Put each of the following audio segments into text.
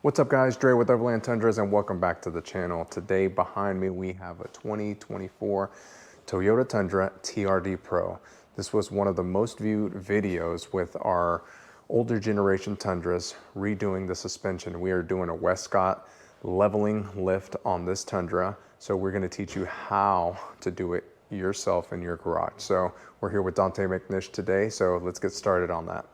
What's up guys, Dre with Overland Tundras and welcome back to the channel. Today behind me we have a 2024 Toyota Tundra TRD Pro. This was one of the most viewed videos with our older generation Tundras redoing the suspension. We are doing a Westcott leveling lift on this Tundra. So we're gonna teach you how to do it yourself in your garage. So we're here with Dante McNish today, so let's get started on that.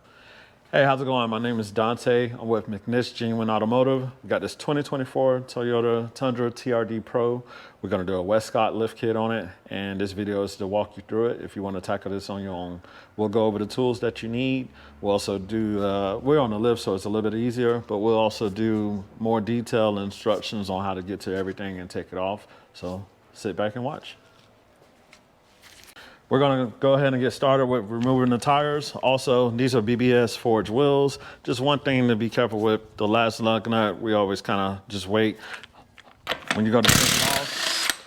Hey, how's it going? My name is Dante. I'm with McNish Genuine Automotive. We got this 2024 Toyota Tundra TRD Pro. We're gonna do a Westcott lift kit on it, and this video is to walk you through it if you wanna tackle this on your own. We'll go over the tools that you need. We'll also do, we're on the lift, so it's a little bit easier, but we'll also do more detailed instructions on how to get to everything and take it off. So sit back and watch. We're gonna go ahead and get started with removing the tires. Also, these are BBS forged wheels. Just one thing to be careful with, the last lug nut, we always kind of just wait. When you go to take it off,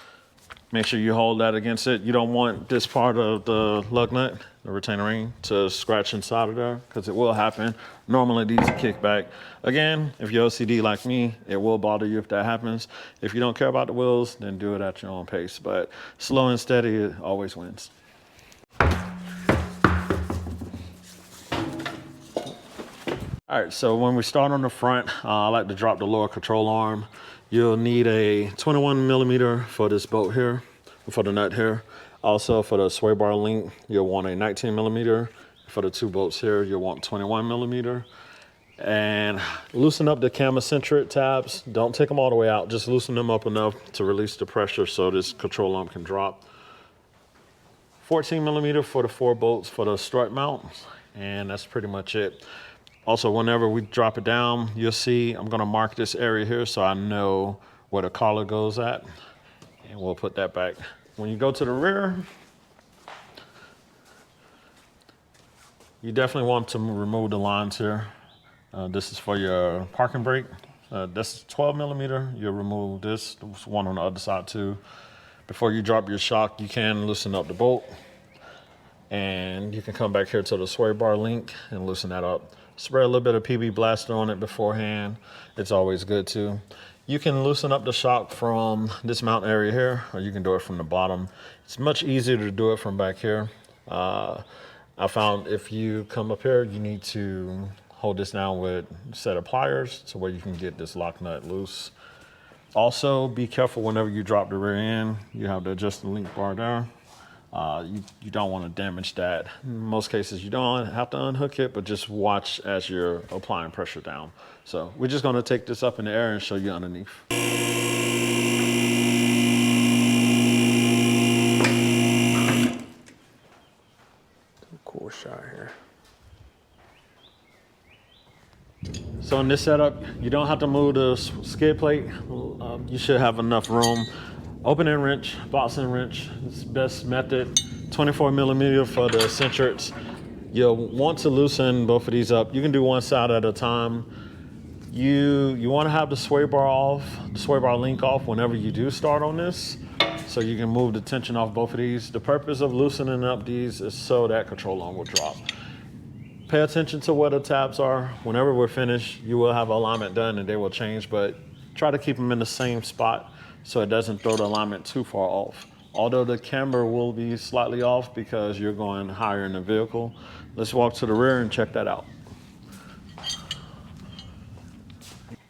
make sure you hold that against it. You don't want this part of the lug nut, the retainer ring, to scratch inside of there, because it will happen. Normally these kick back. Again, if you're OCD like me, it will bother you if that happens. If you don't care about the wheels, then do it at your own pace. But slow and steady, it always wins. All right, so when we start on the front, I like to drop the lower control arm. You'll need a 21 millimeter for this bolt here, for the nut here. Also for the sway bar link, you'll want a 19 millimeter. For the two bolts here, you'll want 21 millimeter. And loosen up the cam eccentric tabs. Don't take them all the way out, just loosen them up enough to release the pressure so this control arm can drop. 14 millimeter for the 4 bolts for the strut mount, and that's pretty much it. Also, whenever we drop it down, you'll see I'm gonna mark this area here so I know where the collar goes at, and we'll put that back. When you go to the rear, you definitely want to remove the lines here. This is for your parking brake. This is 12 millimeter. You'll remove this, there's one on the other side too. Before you drop your shock, you can loosen up the bolt, and you can come back here to the sway bar link and loosen that up. Spray a little bit of PB Blaster on it beforehand. It's always good too. You can loosen up the shock from this mount area here, or you can do it from the bottom. It's much easier to do it from back here. I found if you come up here, you need to hold this down with a set of pliers to where you can get this lock nut loose. Also, be careful whenever you drop the rear end. You have to adjust the link bar there. You don't want to damage that. In most cases, you don't have to unhook it, but just watch as you're applying pressure down. So we're just going to take this up in the air and show you underneath. Cool shot here. So in this setup, you don't have to move the skid plate. You should have enough room. Opening wrench, boxing wrench, it's the best method. 24 millimeter for the eccentrics. You'll want to loosen both of these up. You can do one side at a time. You want to have the sway bar off, the sway bar link off whenever you do start on this, so you can move the tension off both of these. The purpose of loosening up these is so that control arm will drop. Pay attention to where the tabs are. Whenever we're finished, you will have alignment done and they will change, but try to keep them in the same spot so it doesn't throw the alignment too far off. Although the camber will be slightly off because you're going higher in the vehicle. Let's walk to the rear and check that out.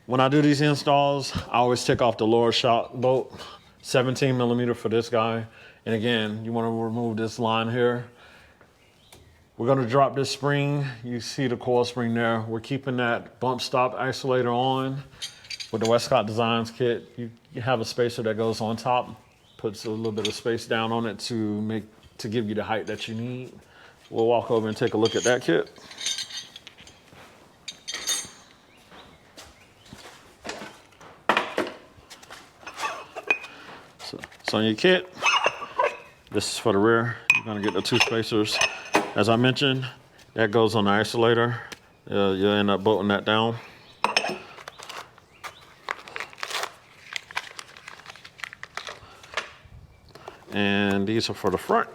When I do these installs, I always take off the lower shock bolt, 17 millimeter for this guy. And again, you want to remove this line here. We're going to drop this spring. You see the coil spring there. We're keeping that bump stop isolator on. With the Westcott Designs kit, you have a spacer that goes on top, puts a little bit of space down on it to give you the height that you need. We'll walk over and take a look at that kit. So on your kit, this is for the rear. You're gonna get the 2 spacers. As I mentioned, that goes on the isolator. You'll end up bolting that down. And these are for the front.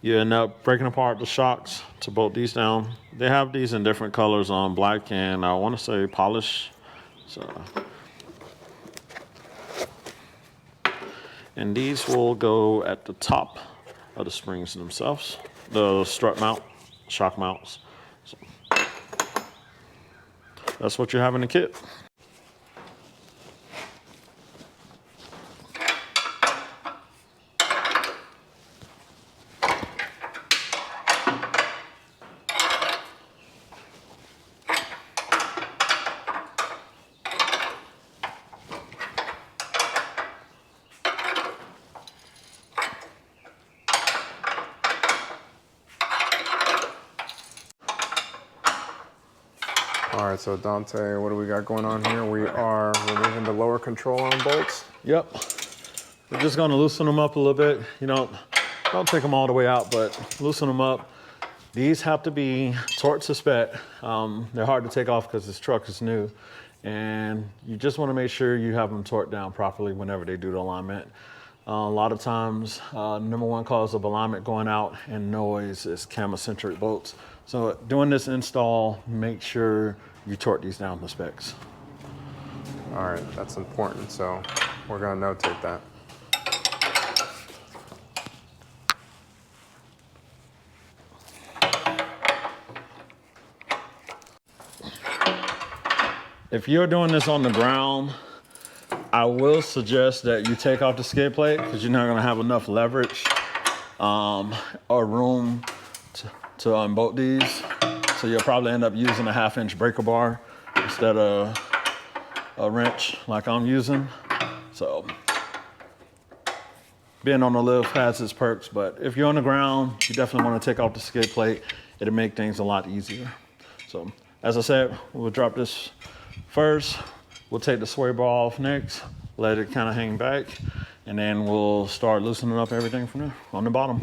You end up breaking apart the shocks, to bolt these down. They have these in different colors on black and I want to say polish. So, and these will go at the top of the springs themselves, the strut mount, shock mounts. So, that's what you have in the kit. All right, so Dante, what do we got going on here? We are removing the lower control arm bolts. Yep. We're just gonna loosen them up a little bit. You know, don't take them all the way out, but loosen them up. These have to be torque to spec. They're hard to take off because this truck is new. And you just wanna make sure you have them torqued down properly whenever they do the alignment. A lot of times, number one cause of alignment going out and noise is cam-eccentric bolts. So doing this install, make sure you torque these down to specs. All right, that's important, so we're gonna notate that. If you're doing this on the ground, I will suggest that you take off the skid plate because you're not gonna have enough leverage or room to unbolt these. So you'll probably end up using a 1/2-inch breaker bar instead of a wrench like I'm using. So being on the lift has its perks, but if you're on the ground, you definitely wanna take off the skid plate. It'll make things a lot easier. So as I said, we'll drop this first. We'll take the sway bar off next, let it kind of hang back, and then we'll start loosening up everything from there on the bottom.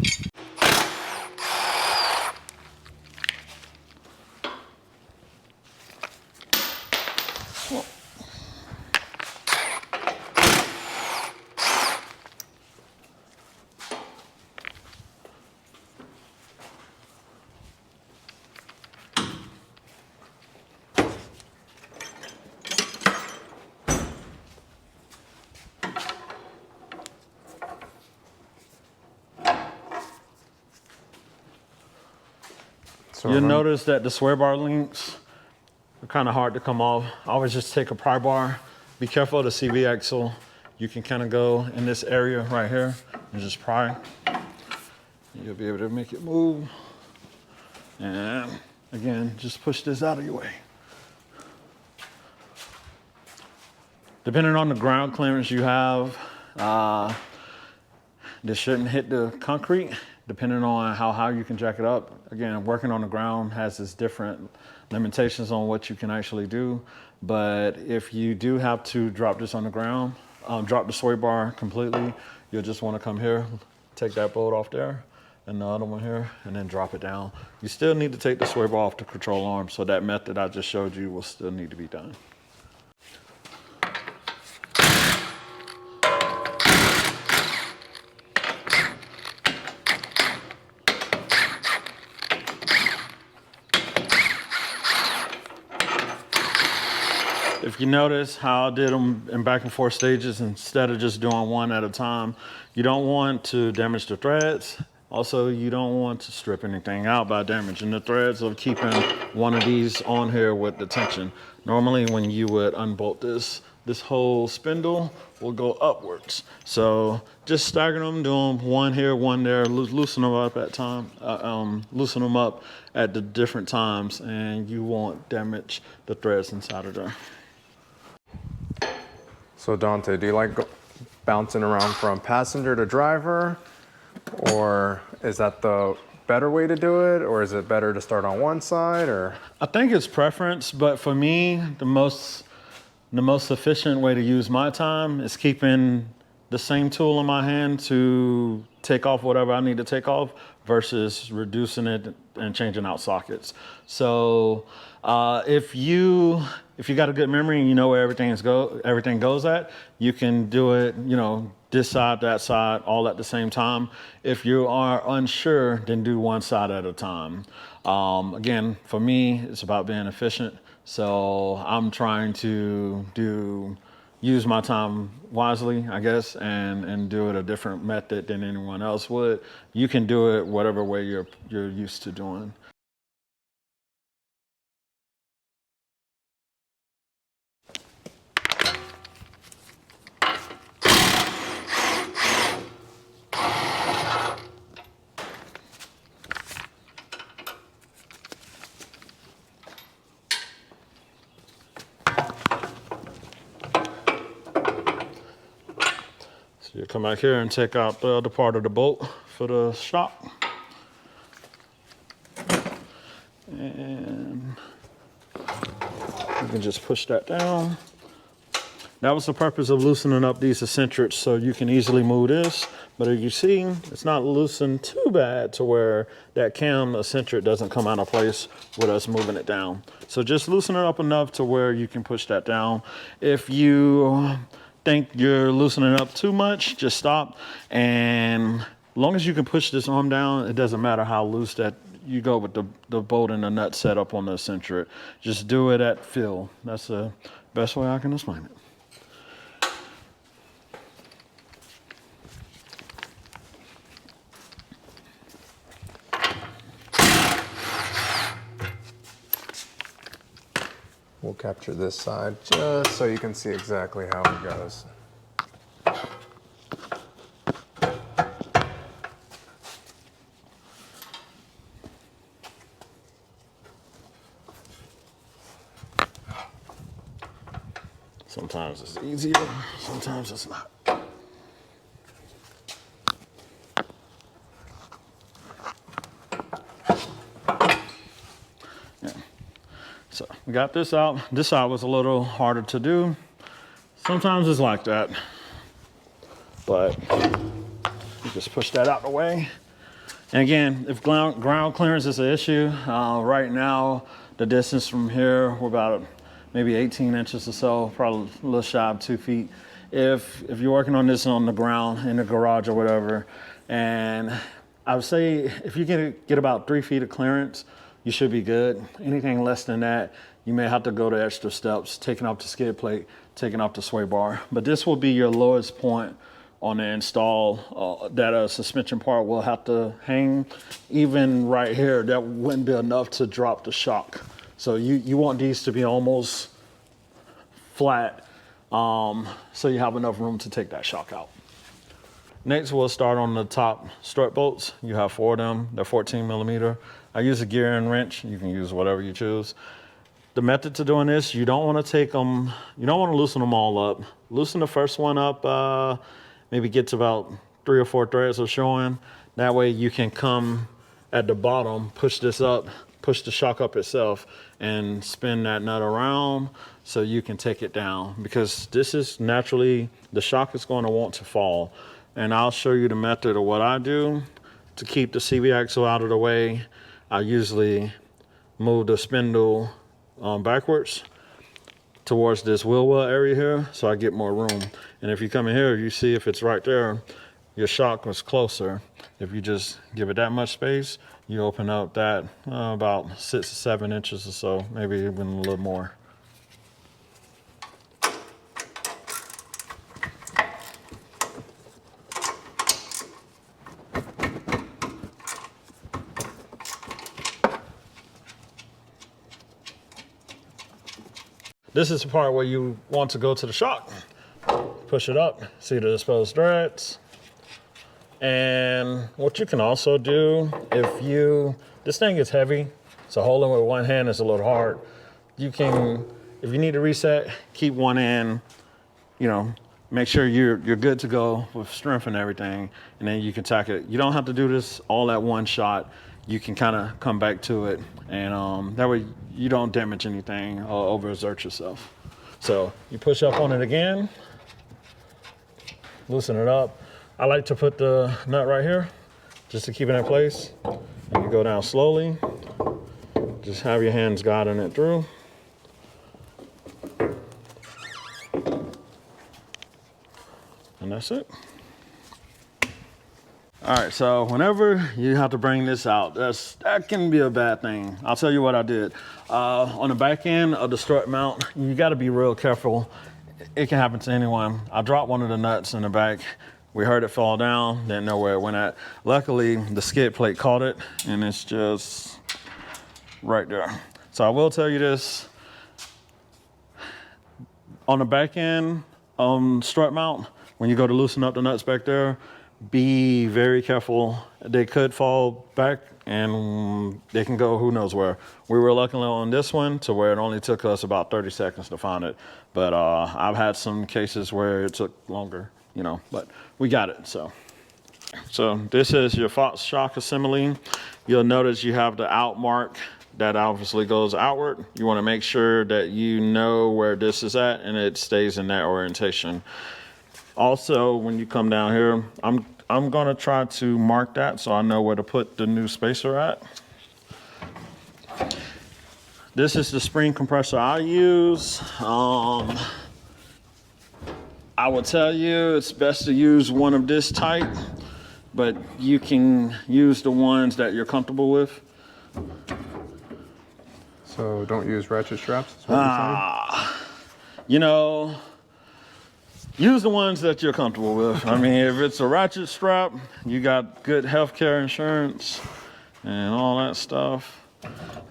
So You'll notice that the sway bar links are kind of hard to come off. I always just take a pry bar. Be careful of the CV axle. You can kind of go in this area right here and just pry. You'll be able to make it move. And again, just push this out of your way. Depending on the ground clearance you have, this shouldn't hit the concrete, depending on how high you can jack it up. Again, working on the ground has its different limitations on what you can actually do. But if you do have to drop this on the ground, drop the sway bar completely, you'll just want to come here, take that bolt off there, and the other one here, and then drop it down. You still need to take the sway bar off the control arm, so that method I just showed you will still need to be done. If you notice how I did them in back and forth stages instead of just doing one at a time, you don't want to damage the threads. Also, you don't want to strip anything out by damaging the threads or keeping one of these on here with the tension. Normally when you would unbolt this whole spindle will go upwards. So just stagger them, do them one here, one there, loosen them up at loosen them up at the different times, and you won't damage the threads inside of there. So Dante, do you like bouncing around from passenger to driver, or is that the better way to do it, or is it better to start on one side? Or I think it's preference, but for me, the most efficient way to use my time is keeping the same tool in my hand to take off whatever I need to take off versus reducing it and changing out sockets. So if you got a good memory and you know where everything goes at, you can do it, this side, that side, all at the same time. If you are unsure, then do one side at a time. Again, for me, it's about being efficient. So I'm trying to use my time wisely, I guess, and do it a different method than anyone else would. You can do it whatever way you're used to doing. So you come back here and take out the other part of the bolt for the shock. And you can just push that down. That was the purpose of loosening up these eccentrics, so you can easily move this. But as you see, it's not loosened too bad to where that cam eccentric doesn't come out of place with us moving it down. So just loosen it up enough to where you can push that down. If you think you're loosening up too much, just stop. And as long as you can push this arm down, it doesn't matter how loose that you go with the bolt and the nut setup on the eccentric. Just do it at feel. That's the best way I can explain it. We'll capture this side just so you can see exactly how it goes. Sometimes it's easier, sometimes it's not. Yeah. So we got this out. This side was a little harder to do. Sometimes it's like that, but you just push that out the way. And again, if ground clearance is an issue, right now, the distance from here, we're about maybe 18 inches or so, probably a little shy of 2 feet. If you're working on this on the ground, in the garage or whatever, and I would say if you get about 3 feet of clearance, you should be good. Anything less than that, you may have to go to extra steps, taking off the skid plate, taking off the sway bar. But this will be your lowest point on the install. That suspension part will have to hang. Even right here, that wouldn't be enough to drop the shock. So you want these to be almost flat, so you have enough room to take that shock out. Next, we'll start on the top strut bolts. You have 4 of them. They're 14 millimeter. I use a gear and wrench. You can use whatever you choose. The method to doing this, you don't want to take them, you don't want to loosen them all up. Loosen the first one up, maybe get to about 3 or 4 threads of showing. That way you can come at the bottom, push this up, push the shock up itself, and spin that nut around so you can take it down, because this is naturally, the shock is going to want to fall. And I'll show you the method of what I do to keep the CV axle out of the way. I usually move the spindle backwards towards this wheel well area here, so I get more room. And if you come in here, you see if it's right there, your shock was closer. If you just give it that much space, you open up that about 6 or 7 inches or so, maybe even a little more. This is the part where you want to go to the shock. Push it up, see the exposed threads. And what you can also do, this thing is heavy, so holding with one hand is a little hard. You can, if you need to reset, keep one in, make sure you're good to go with strength and everything, and then you can tack it. You don't have to do this all at one shot. You can kind of come back to it, and that way you don't damage anything or overexert yourself. So you push up on it again, loosen it up. I like to put the nut right here just to keep it in place. And you go down slowly. Just have your hands guiding it through. And that's it. All right, so whenever you have to bring this out, that can be a bad thing. I'll tell you what I did. On the back end of the strut mount, you gotta be real careful. It can happen to anyone. I dropped one of the nuts in the back. We heard it fall down, didn't know where it went at. Luckily, the skid plate caught it, and it's just right there. So I will tell you this. On the back end, strut mount, when you go to loosen up the nuts back there, be very careful. They could fall back and they can go who knows where. We were lucky on this one to where it only took us about 30 seconds to find it. But I've had some cases where it took longer, you know, but we got it, so. So this is your Fox shock assembly. You'll notice you have the out mark that obviously goes outward. You wanna make sure that you know where this is at and it stays in that orientation. Also, when you come down here, I'm gonna try to mark that so I know where to put the new spacer at. This is the spring compressor I use. I would tell you it's best to use one of this type, but you can use the ones that you're comfortable with. So don't use ratchet straps, is what you're saying? You know, use the ones that you're comfortable with. I mean, if it's a ratchet strap, you got good healthcare insurance and all that stuff, I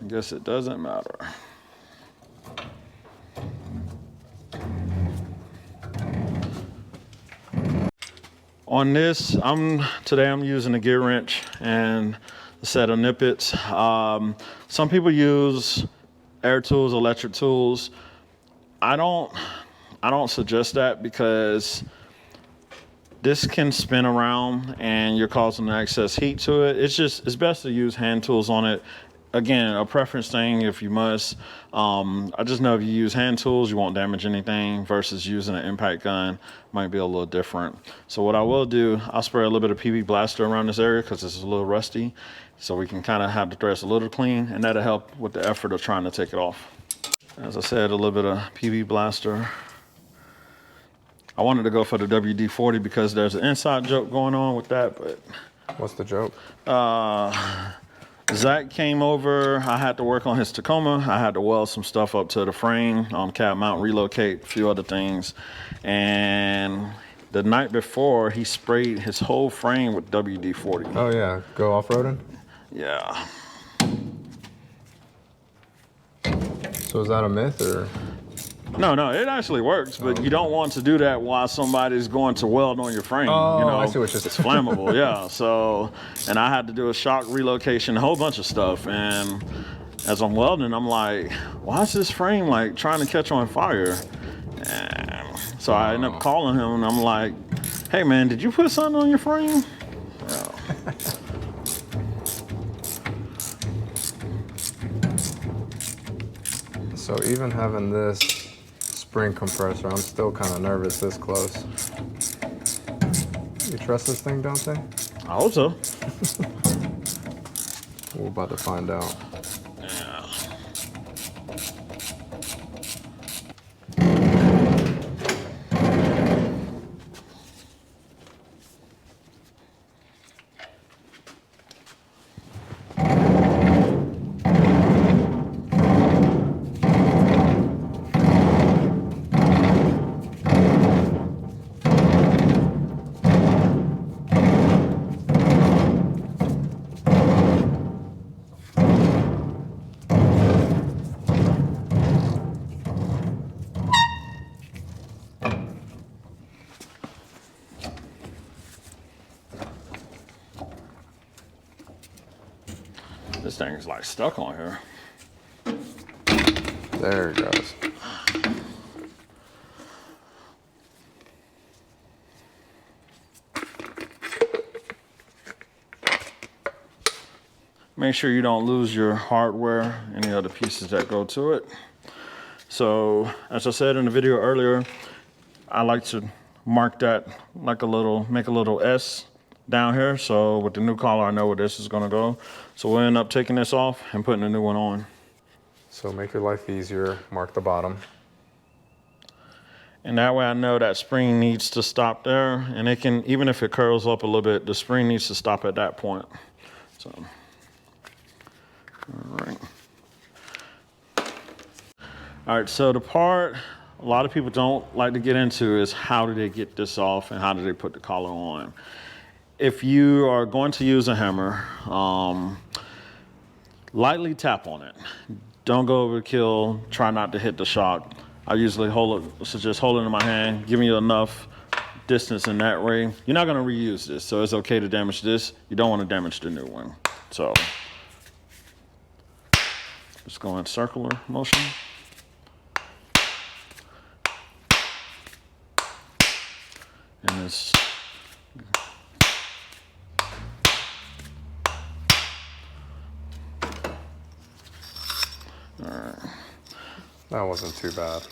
guess it doesn't matter. On this, today I'm using a gear wrench and a set of nippets. Some people use air tools, electric tools. I don't suggest that because this can spin around and you're causing excess heat to it. It's best to use hand tools on it. Again, a preference thing if you must. I just know if you use hand tools, you won't damage anything versus using an impact gun. Might be a little different. So what I will do, I'll spray a little bit of PB Blaster around this area because it's a little rusty. So we can kind of have the threads a little clean, and that'll help with the effort of trying to take it off. As I said, a little bit of PB Blaster. I wanted to go for the WD-40 because there's an inside joke going on with that, but. What's the joke? Zach came over, I had to work on his Tacoma. I had to weld some stuff up to the frame, cab mount, relocate, a few other things. And the night before, he sprayed his whole frame with WD-40. Oh yeah, go off-roading? Yeah. So is that a myth or? No, it actually works, but you don't want to do that while somebody's going to weld on your frame. Oh, you know, I see what you're saying. It's flammable, yeah. So, and I had to do a shock relocation, a whole bunch of stuff. And as I'm welding, I'm like, why is this frame like trying to catch on fire? And so I end up calling him and I'm like, hey man, did you put something on your frame? Yeah. So even having this spring compressor, I'm still kind of nervous this close. You trust this thing, don't they? I hope so. We're about to find out. Yeah. This thing is like stuck on here. There it goes. Make sure you don't lose your hardware, any other pieces that go to it. So, as I said in the video earlier, I like to mark that like make a little S down here. So with the new collar, I know where this is gonna go. So we'll end up taking this off and putting a new one on. So make your life easier, mark the bottom. And that way I know that spring needs to stop there. And it can, even if it curls up a little bit, the spring needs to stop at that point. So, all right. All right, so the part a lot of people don't like to get into is how do they get this off and how do they put the collar on. If you are going to use a hammer, lightly tap on it. Don't go overkill, try not to hit the shock. I usually suggest hold it in my hand, giving you enough distance in that way. You're not gonna reuse this, so it's okay to damage this. You don't wanna damage the new one. So, just go in circular motion. And it's, all right. That wasn't too bad.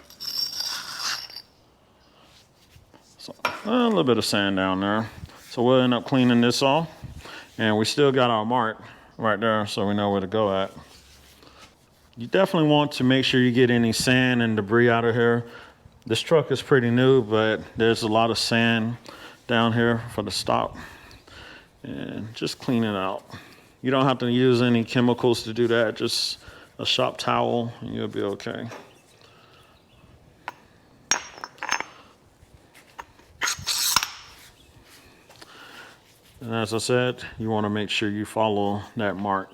So, a little bit of sand down there. So we'll end up cleaning this off. And we still got our mark right there, so we know where to go at. You definitely want to make sure you get any sand and debris out of here. This truck is pretty new, but there's a lot of sand down here for the stop. And just clean it out. You don't have to use any chemicals to do that, just a shop towel and you'll be okay. And as I said, you want to make sure you follow that mark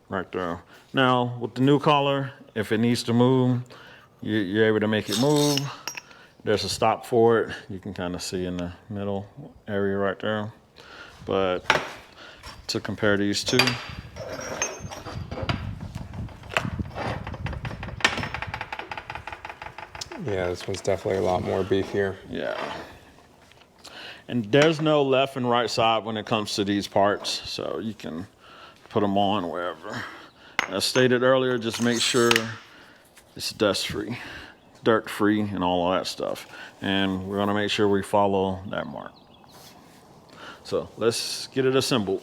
right there. Now, with the new collar, if it needs to move, you're able to make it move. There's a stop for it. You can kind of see in the middle area right there. But to compare these two, Yeah, this one's definitely a lot more beefier. yeah. And there's no left and right side when it comes to these parts, so you can put them on wherever. As stated earlier, just make sure it's dust-free, dirt-free, and all of that stuff. And we're gonna make sure we follow that mark. So let's get it assembled.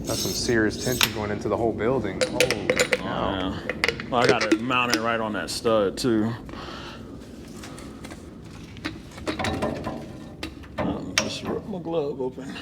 That's some serious tension going into the whole building. Holy cow. Yeah. Well, I got it mounted right on that stud too. Just rip my glove open.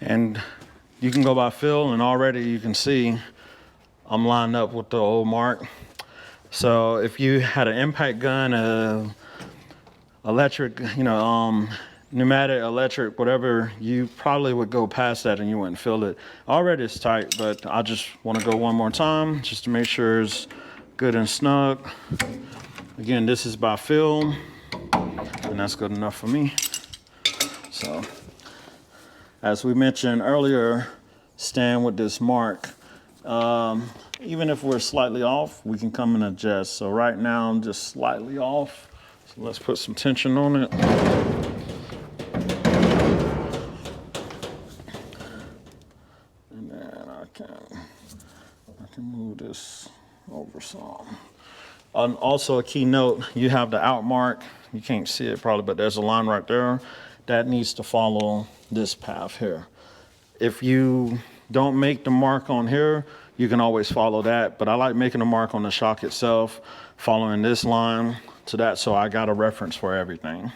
And you can go by feel, and already you can see I'm lined up with the old mark. So if you had an impact gun, electric, pneumatic, electric, whatever, you probably would go past that and you wouldn't feel it. Already it's tight, but I just want to go one more time just to make sure it's good and snug. Again, this is by feel, and that's good enough for me. So, as we mentioned earlier, stand with this mark. Even if we're slightly off, we can come and adjust. So right now I'm just slightly off. So let's put some tension on it. And then I can move this over some. And also a key note, you have the out mark. You can't see it probably, but there's a line right there that needs to follow this path here. If you don't make the mark on here, you can always follow that, but I like making a mark on the shock itself, following this line to that, so I got a reference for everything.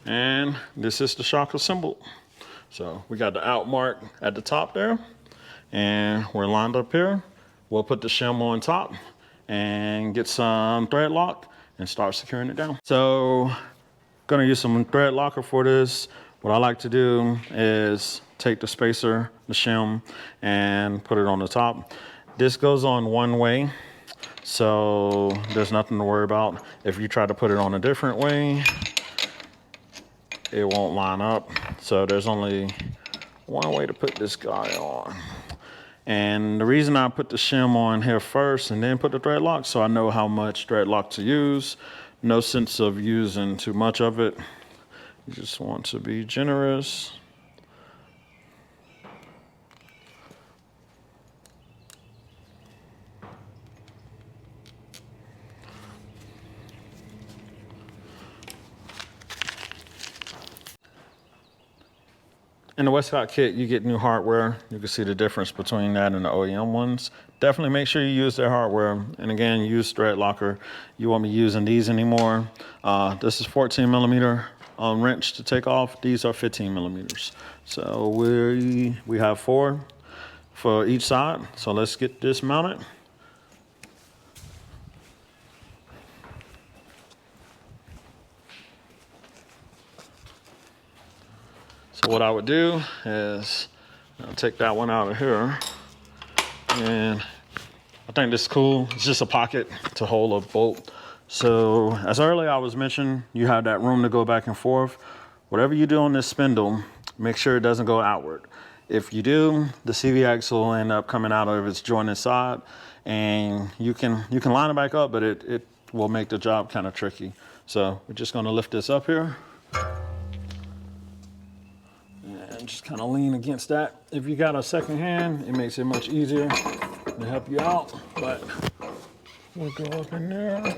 And this is the shock assembled. So we got the out mark at the top there, and we're lined up here. We'll put the shim on top and get some thread lock and start securing it down. So gonna use some thread locker for this. What I like to do is take the spacer, the shim, and put it on the top. This goes on one way, so there's nothing to worry about. If you try to put it on a different way, it won't line up. So there's only one way to put this guy on. And the reason I put the shim on here first and then put the thread lock, so I know how much thread lock to use. No sense of using too much of it. You just want to be generous. In the Westcott kit, you get new hardware. You can see the difference between that and the OEM ones. Definitely make sure you use their hardware. And again, use thread locker. You won't be using these anymore. This is 14 millimeter wrench to take off. These are 15 millimeters. So we have 4 for each side. So let's get this mounted. So what I would do is take that one out of here, and I think this is cool. It's just a pocket to hold a bolt. So as earlier I was mentioning, you have that room to go back and forth. Whatever you do on this spindle, make sure it doesn't go outward. If you do, the CV axle will end up coming out of its jointed side, and you can line it back up, but it will make the job kind of tricky. So we're just gonna lift this up here. And just kind of lean against that. If you got a second hand, it makes it much easier to help you out, but we'll go up in there.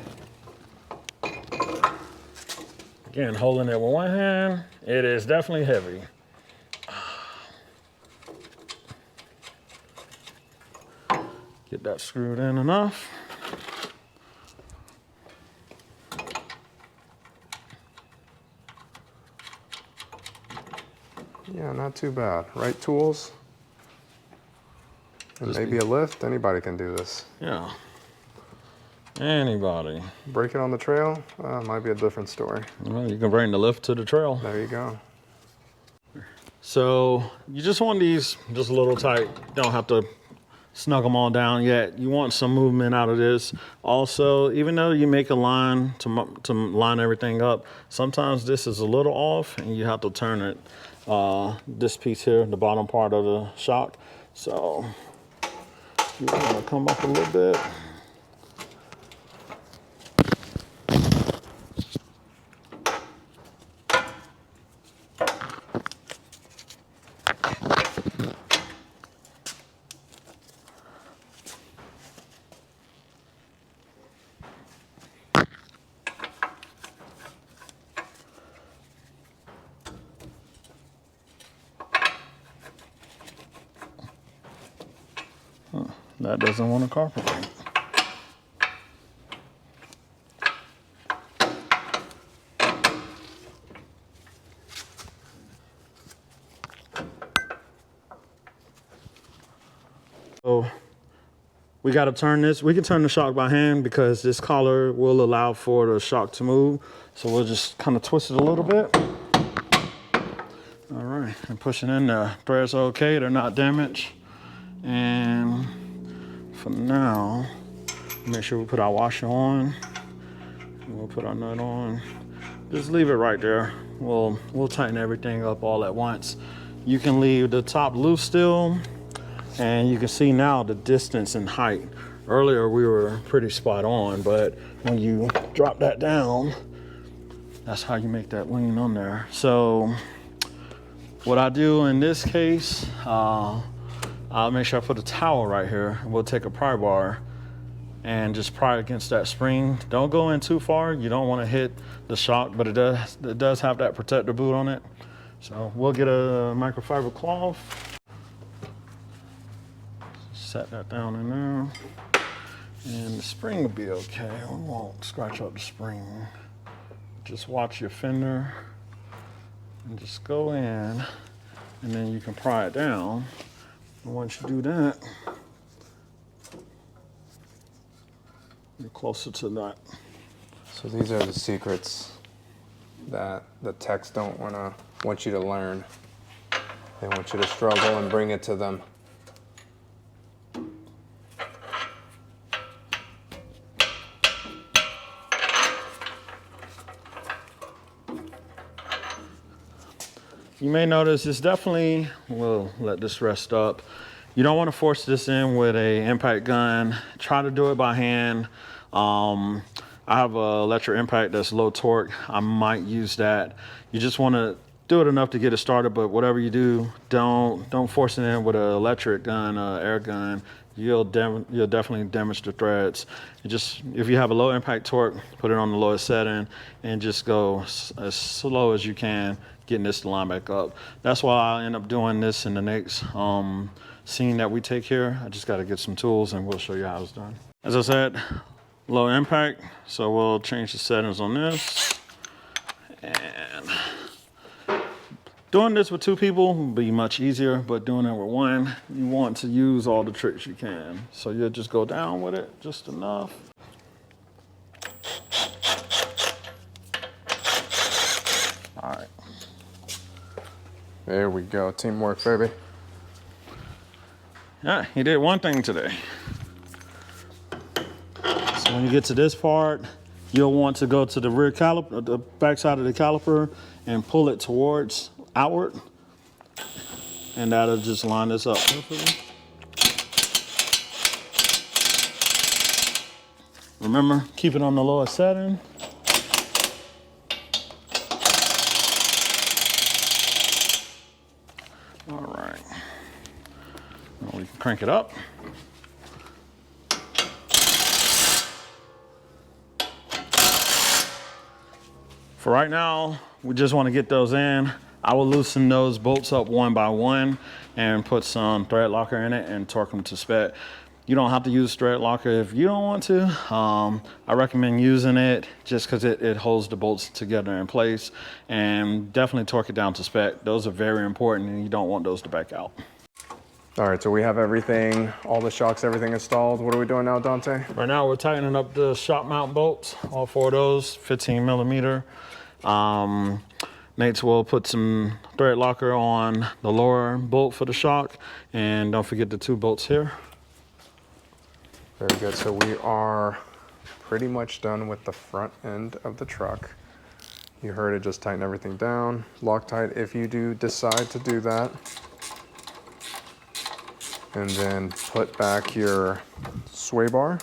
Again, holding it with one hand, it is definitely heavy. Get that screwed in enough. Yeah, not too bad. Right tools, and maybe a lift. Anybody can do this. Yeah, anybody. Break it on the trail, might be a different story. Well, you can bring the lift to the trail. There you go. So you just want these just a little tight. Don't have to snug them all down yet. You want some movement out of this. Also, even though you make a line to line everything up, sometimes this is a little off and you have to turn it. This piece here, the bottom part of the shock. So you want to come up a little bit. That doesn't want to cooperate. So we got to turn this. We can turn the shock by hand because this collar will allow for the shock to move. So we'll just kind of twist it a little bit. All right, and pushing in the threads are okay. They're not damaged. And for now, make sure we put our washer on. We'll put our nut on. Just leave it right there. We'll tighten everything up all at once. You can leave the top loose still, and you can see now the distance and height. Earlier we were pretty spot on, but when you drop that down, That's how you make that lean on there. So what I do in this case, I'll make sure I put a towel right here. We'll take a pry bar and just pry against that spring. Don't go in too far. You don't want to hit the shock, but it does have that protector boot on it. So we'll get a microfiber cloth. Set that down in there. And the spring will be okay. We won't scratch up the spring. Just watch your fender and just go in, and then you can pry it down. And once you do that, you're closer to that. So these are the secrets that the techs don't want you to learn. They want you to struggle and bring it to them. You may notice it's definitely, we'll let this rest up. You don't want to force this in with a impact gun. Try to do it by hand. I have an electric impact that's low torque. I might use that. You just want to do it enough to get it started, but whatever you do, don't force it in with an electric gun, air gun. You'll definitely damage the threads. And just, if you have a low impact torque, put it on the lowest setting and just go as slow as you can, getting this to line back up. That's why I end up doing this in the next scene that we take here. I just got to get some tools and we'll show you how it's done. As I said, low impact, so we'll change the settings on this. And doing this with two people will be much easier, but doing it with one, you want to use all the tricks you can. So you'll just go down with it just enough. All right. There we go, teamwork, baby. Yeah, he did one thing today. So when you get to this part, you'll want to go to the rear caliper, the back side of the caliper, and pull it towards outward. And that'll just line this up perfectly. Remember, keep it on the lowest setting. All right. Now we can crank it up. For right now, we just want to get those in. I will loosen those bolts up one by one and put some thread locker in it and torque them to spec. You don't have to use thread locker if you don't want to. I recommend using it just because it holds the bolts together in place, and definitely torque it down to spec. Those are very important and you don't want those to back out. All right, so we have everything, all the shocks, everything installed. What are we doing now, Dante? Right now we're tightening up the shock mount bolts, all four of those, 15 millimeter. Next, we'll put some thread locker on the lower bolt for the shock, and don't forget the two bolts here. Very good, so we are pretty much done with the front end of the truck. You heard it, just tighten everything down, Loctite if you do decide to do that. And then put back your sway bar,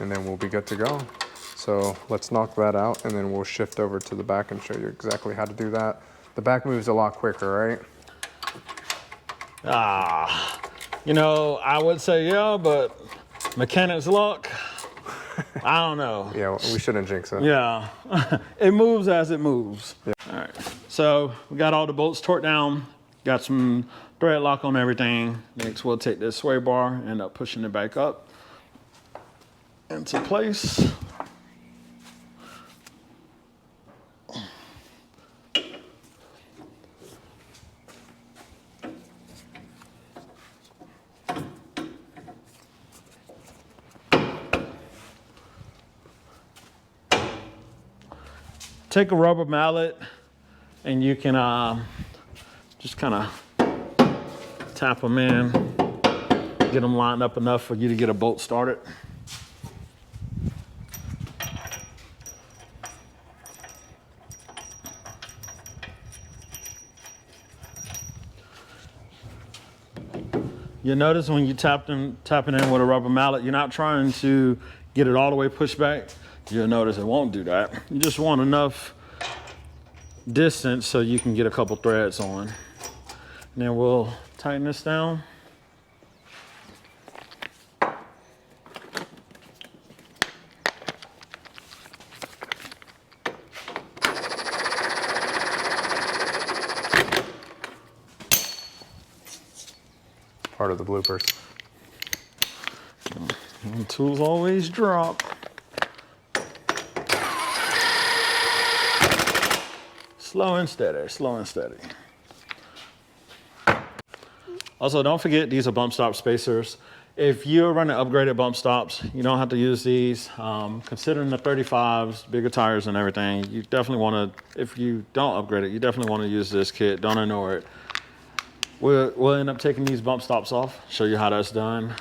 and then we'll be good to go. So let's knock that out, and then we'll shift over to the back and show you exactly how to do that. The back moves a lot quicker, right? You know, I would say yeah, but mechanic's luck, I don't know. Yeah, we shouldn't jinx it. Yeah, it moves as it moves. Yeah. All right, so we got all the bolts torqued down, got some thread lock on everything. Next, we'll take this sway bar, end up pushing it back up into place. Take a rubber mallet and you can just kind of tap them in, get them lined up enough for you to get a bolt started. You'll notice when you tapping in with a rubber mallet, you're not trying to get it all the way pushed back. You'll notice it won't do that. You just want enough distance so you can get a couple threads on. And then we'll tighten this down. Part of the bloopers. And tools always drop. Slow and steady, slow and steady. Also, don't forget these are bump stop spacers. If you're running upgraded bump stops, you don't have to use these. Considering the 35s, bigger tires and everything, you definitely want to, if you don't upgrade it, you definitely want to use this kit. Don't ignore it. We'll end up taking these bump stops off, show you how that's done.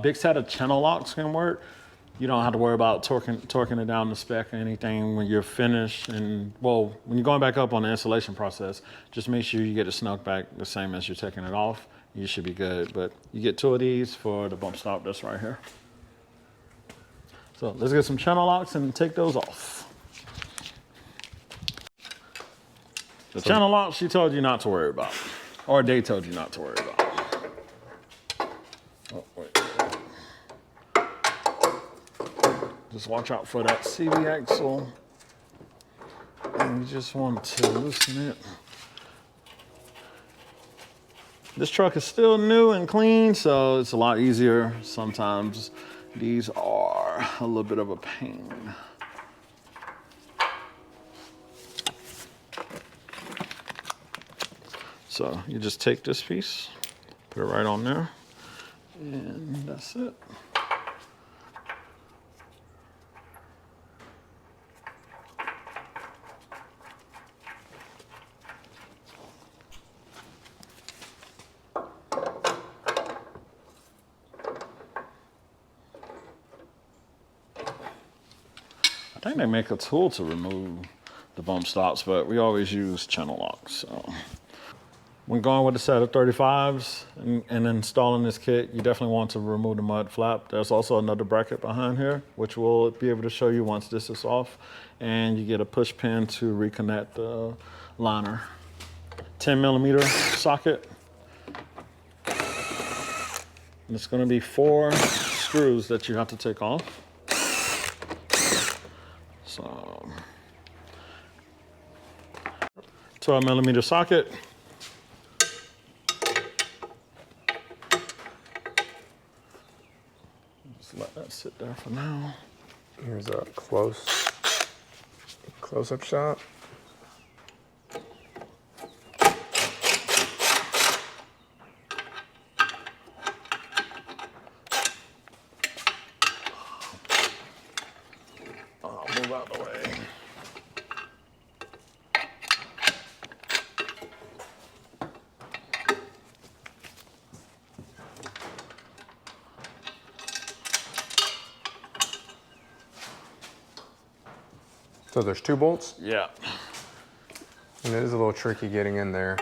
Big set of channel locks can work. You don't have to worry about torquing it down the spec or anything when you're finished. And well, when you're going back up on the installation process, just make sure you get it snuck back the same as you're taking it off. You should be good, but you get 2 of these for the bump stop that's right here. So let's get some channel locks and take those off. The channel locks she told you not to worry about. Or they told you not to worry about. Oh, wait. Just watch out for that CV axle. And you just want to loosen it. This truck is still new and clean, so it's a lot easier. Sometimes these are a little bit of a pain. So you just take this piece, put it right on there, and that's it. I think they make a tool to remove the bump stops, but we always use channel locks. So. When going with a set of 35s and installing this kit, you definitely want to remove the mud flap. There's also another bracket behind here, which we'll be able to show you once this is off. And you get a push pin to reconnect the liner. 10mm socket. And it's going to be 4 screws that you have to take off. So, 12mm socket. Let that sit there for now. Here's a close-up shot. I'll move out the way. So there's 2 bolts? Yeah. And it is a little tricky getting in there.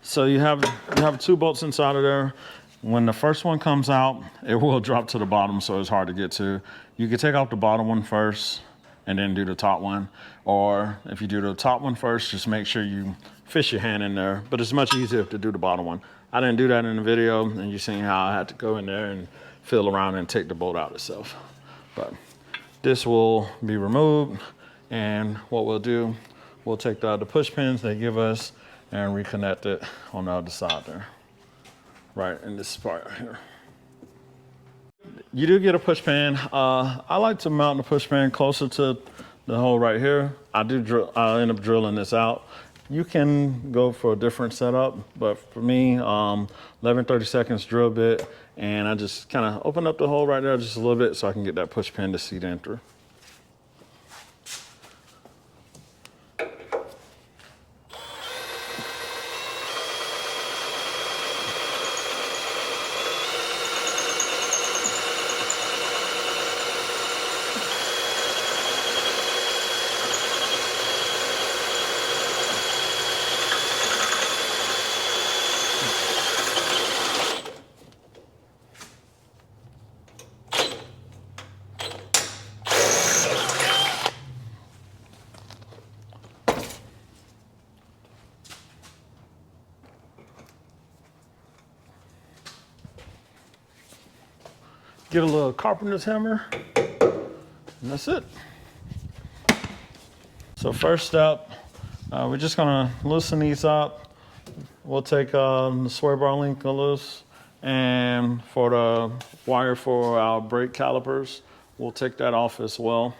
So you have 2 bolts inside of there. When the first one comes out, it will drop to the bottom, so it's hard to get to. You can take off the bottom one first and then do the top one. Or if you do the top one first, just make sure you fish your hand in there. But it's much easier to do the bottom one. I didn't do that in the video, and you've seen how I had to go in there and feel around and take the bolt out itself. But this will be removed, and what we'll do, we'll take the push pins they give us and reconnect it on the other side there. Right in this part right here. You do get a push pin. I like to mount the push pin closer to the hole right here. I end up drilling this out. You can go for a different setup, but for me, 11/32 drill bit, and I just kind of open up the hole right there just a little bit so I can get that push pin to seat in through. get a little carpenter's hammer, and that's it. So first step, we're just gonna loosen these up. We'll take the sway bar link loose, and for the wire for our brake calipers, we'll take that off as well.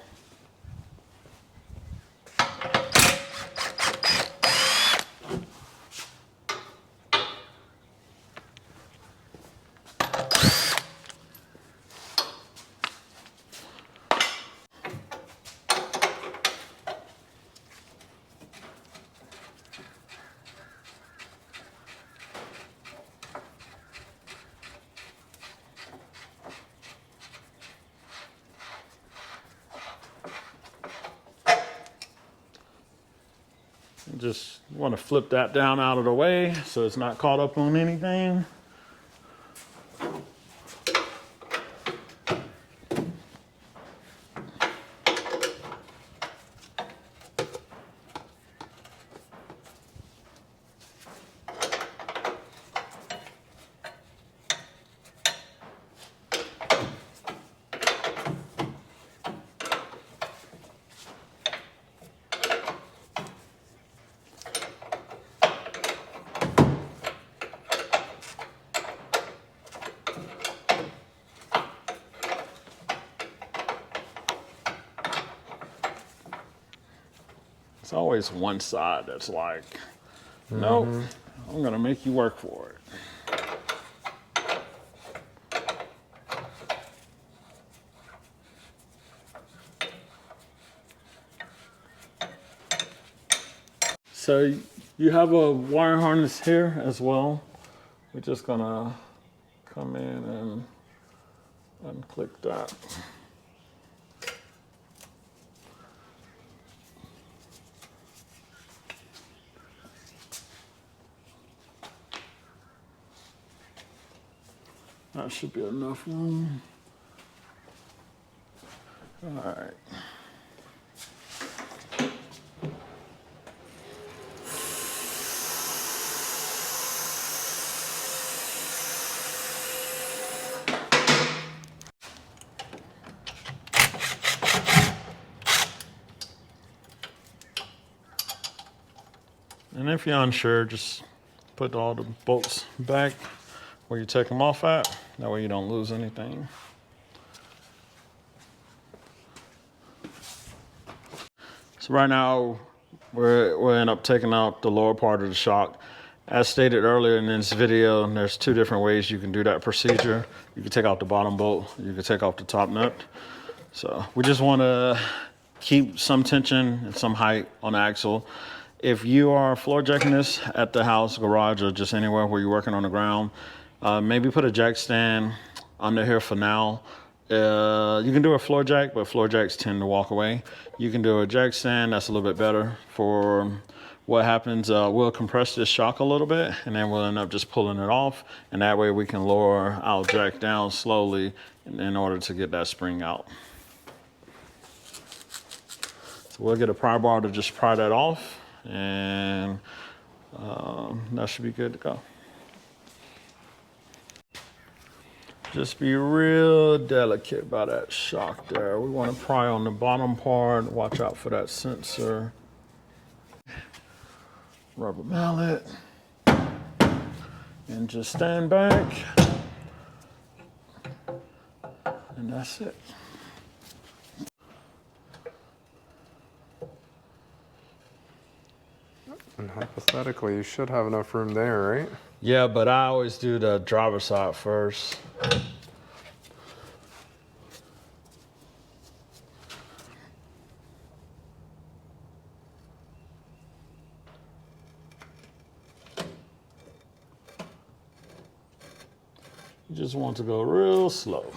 Just want to flip that down out of the way so it's not caught up on anything. It's always one side that's like, nope, I'm gonna make you work for it. So you have a wire harness here as well. We're just gonna come in and unclick that. That should be enough room. All right. And if you're unsure, just put all the bolts back where you take them off at. That way you don't lose anything. So right now, we'll end up taking out the lower part of the shock. As stated earlier in this video, there's two different ways you can do that procedure. You can take out the bottom bolt, you can take off the top nut. So we just want to keep some tension and some height on the axle. If you are floor jacking this at the house, garage, or just anywhere where you're working on the ground, maybe put a jack stand under here for now. You can do a floor jack, but floor jacks tend to walk away. You can do a jack stand, that's a little bit better. For what happens, we'll compress this shock a little bit, and then we'll end up just pulling it off, and that way we can lower our jack down slowly in order to get that spring out. So we'll get a pry bar to just pry that off, and that should be good to go. Just be real delicate about that shock there. We want to pry on the bottom part, watch out for that sensor. Rubber mallet, and just stand back, and that's it. And hypothetically, you should have enough room there, right? Yeah, but I always do the driver's side first. You just want to go real slow.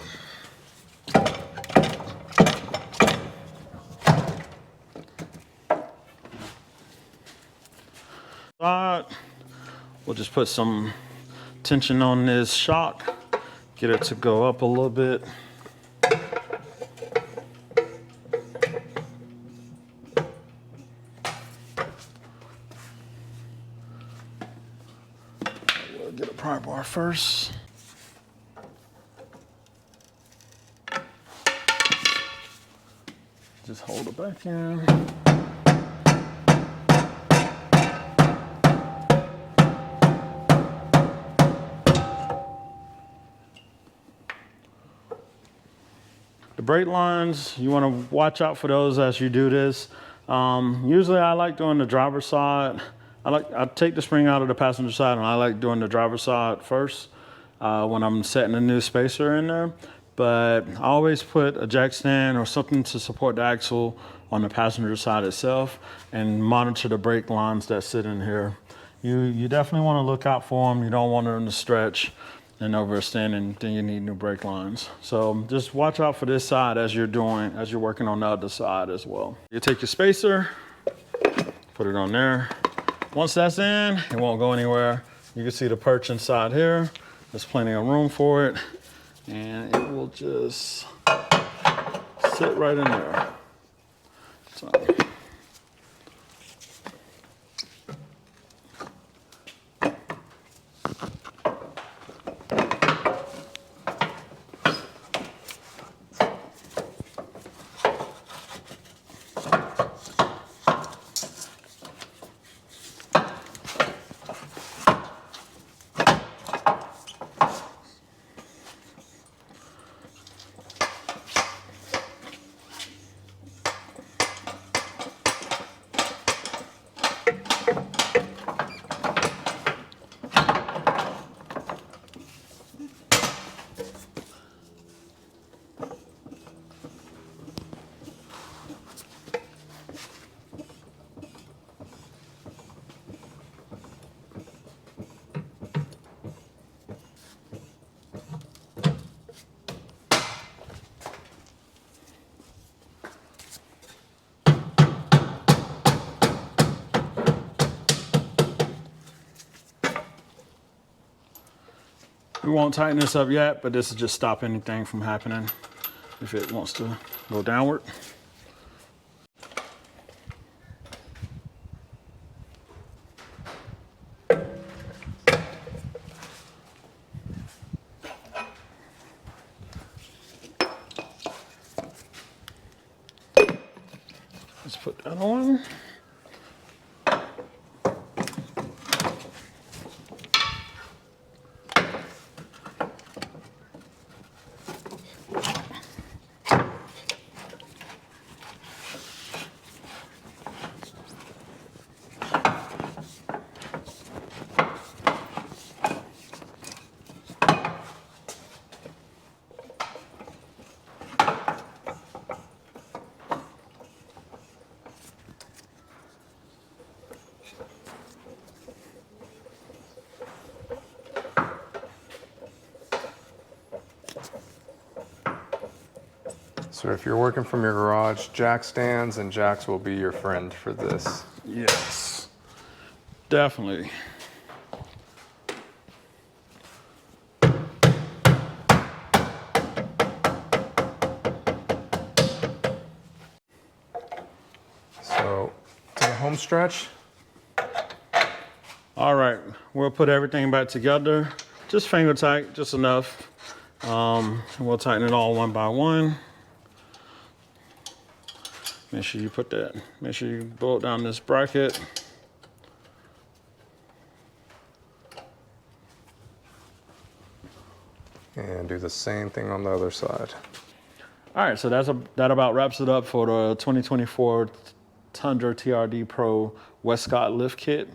We'll just put some tension on this shock, get it to go up a little bit. We'll get a pry bar first. just hold it back in. The brake lines, you want to watch out for those as you do this. Usually I like doing the driver's side. I take the spring out of the passenger side, and I like doing the driver's side first when I'm setting a new spacer in there. But I always put a jack stand or something to support the axle on the passenger side itself and monitor the brake lines that sit in here. You definitely want to look out for them. You don't want them to stretch and overextend, and then you need new brake lines. So just watch out for this side as you're working on the other side as well. You take your spacer, put it on there. Once that's in, it won't go anywhere. You can see the perch inside here. There's plenty of room for it, and it will just sit right in there. So. We won't tighten this up yet, but this will just stop anything from happening if it wants to go downward. Let's put that on. So if you're working from your garage, jack stands and jacks will be your friend for this. Yes, definitely. So to the home stretch. All right, we'll put everything back together. Just finger tight, just enough. We'll tighten it all one by one. Make sure you bolt down this bracket. And do the same thing on the other side. All right, so that about wraps it up for the 2024 Tundra TRD Pro Westcott lift kit.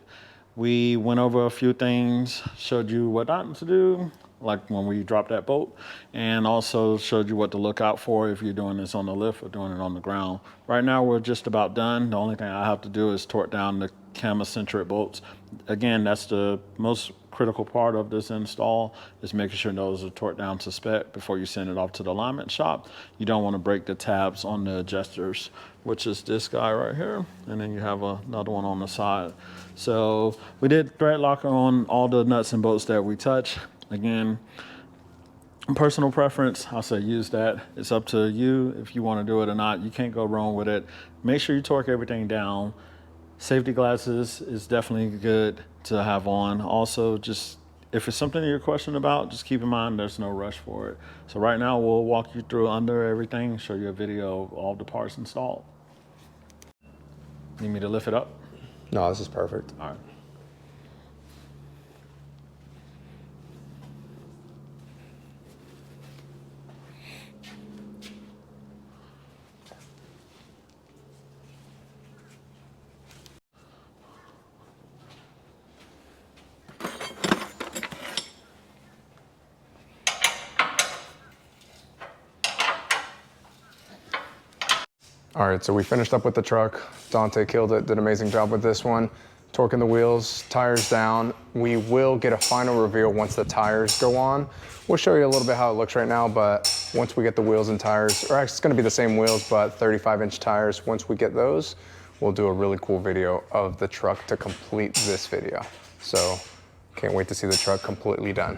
We went over a few things, showed you what not to do, like when we dropped that bolt, and also showed you what to look out for if you're doing this on the lift or doing it on the ground. Right now, we're just about done. The only thing I have to do is torque down the cam-eccentric bolts. Again, that's the most critical part of this install, is making sure those are torqued down to spec before you send it off to the alignment shop. You don't want to break the tabs on the adjusters, which is this guy right here, and then you have another one on the side. So we did thread locker on all the nuts and bolts that we touch. Again, personal preference, I'll say use that. It's up to you if you want to do it or not. You can't go wrong with it. Make sure you torque everything down. Safety glasses is definitely good to have on. Also, just If it's something you're questioning about, just keep in mind there's no rush for it. So right now we'll walk you through under everything, show you a video of all the parts installed. Need me to lift it up? No, this is perfect. All right. All right, so we finished up with the truck. Dante killed it, did an amazing job with this one. Torquing the wheels, tires down. We will get a final reveal once the tires go on. We'll show you a little bit how it looks right now, but once we get the wheels and tires, or actually it's gonna be the same wheels, but 35-inch tires. Once we get those, we'll do a really cool video of the truck to complete this video. So can't wait to see the truck completely done.